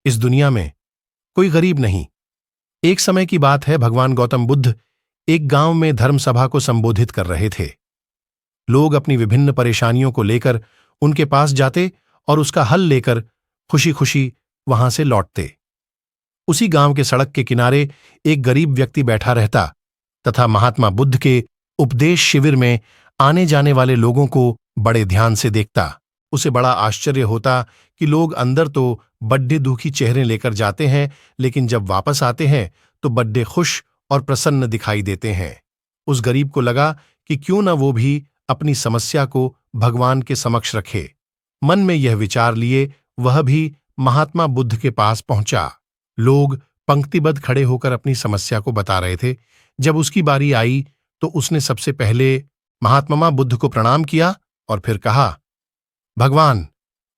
इस दुनिया में कोई गरीब नहीं। एक समय की बात है, भगवान गौतम बुद्ध एक गांव में धर्म सभा को संबोधित कर रहे थे। लोग अपनी विभिन्न परेशानियों को लेकर उनके पास जाते और उसका हल लेकर खुशी खुशी वहां से लौटते। उसी गांव के सड़क के किनारे एक गरीब व्यक्ति बैठा रहता तथा महात्मा बुद्ध के उपदेश शिविर में आने जाने वाले लोगों को बड़े ध्यान से देखता। उसे बड़ा आश्चर्य होता कि लोग अंदर तो बड्डे दुखी चेहरे लेकर जाते हैं, लेकिन जब वापस आते हैं तो बड्डे खुश और प्रसन्न दिखाई देते हैं। उस गरीब को लगा कि क्यों न वो भी अपनी समस्या को भगवान के समक्ष रखे। मन में यह विचार लिए वह भी महात्मा बुद्ध के पास पहुंचा। लोग पंक्तिबद्ध खड़े होकर अपनी समस्या को बता रहे थे। जब उसकी बारी आई तो उसने सबसे पहले महात्मा बुद्ध को प्रणाम किया और फिर कहा, भगवान,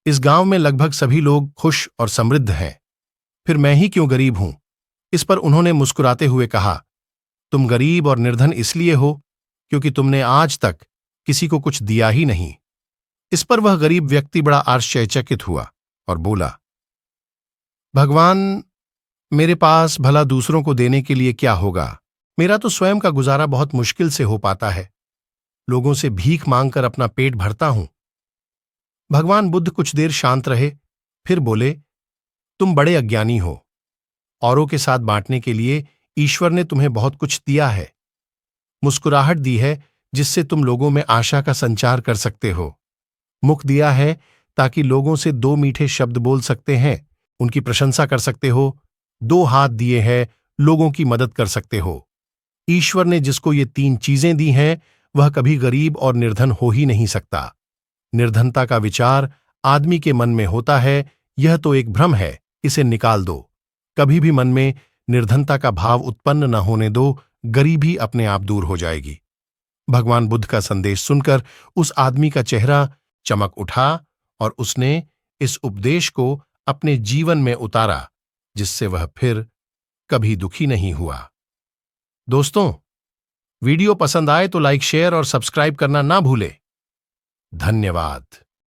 इस गांव में लगभग सभी लोग खुश और समृद्ध हैं, फिर मैं ही क्यों गरीब हूं। इस पर उन्होंने मुस्कुराते हुए कहा, तुम गरीब और निर्धन इसलिए हो क्योंकि तुमने आज तक किसी को कुछ दिया ही नहीं। इस पर वह गरीब व्यक्ति बड़ा आश्चर्यचकित हुआ और बोला, भगवान, मेरे पास भला दूसरों को देने के लिए क्या होगा। मेरा तो स्वयं का गुजारा बहुत मुश्किल से हो पाता है। लोगों से भीख मांगकर अपना पेट भरता हूं। भगवान बुद्ध कुछ देर शांत रहे, फिर बोले, तुम बड़े अज्ञानी हो। औरों के साथ बांटने के लिए ईश्वर ने तुम्हें बहुत कुछ दिया है। मुस्कुराहट दी है जिससे तुम लोगों में आशा का संचार कर सकते हो। मुख दिया है ताकि लोगों से दो मीठे शब्द बोल सकते हैं, उनकी प्रशंसा कर सकते हो। दो हाथ दिए हैं, लोगों की मदद कर सकते हो। ईश्वर ने जिसको ये तीन चीजें दी हैं, वह कभी गरीब और निर्धन हो ही नहीं सकता। निर्धनता का विचार आदमी के मन में होता है, यह तो एक भ्रम है, इसे निकाल दो। कभी भी मन में निर्धनता का भाव उत्पन्न न होने दो, गरीबी अपने आप दूर हो जाएगी। भगवान बुद्ध का संदेश सुनकर उस आदमी का चेहरा चमक उठा और उसने इस उपदेश को अपने जीवन में उतारा, जिससे वह फिर कभी दुखी नहीं हुआ। दोस्तों, वीडियो पसंद आए तो लाइक, शेयर और सब्सक्राइब करना ना भूलें। धन्यवाद।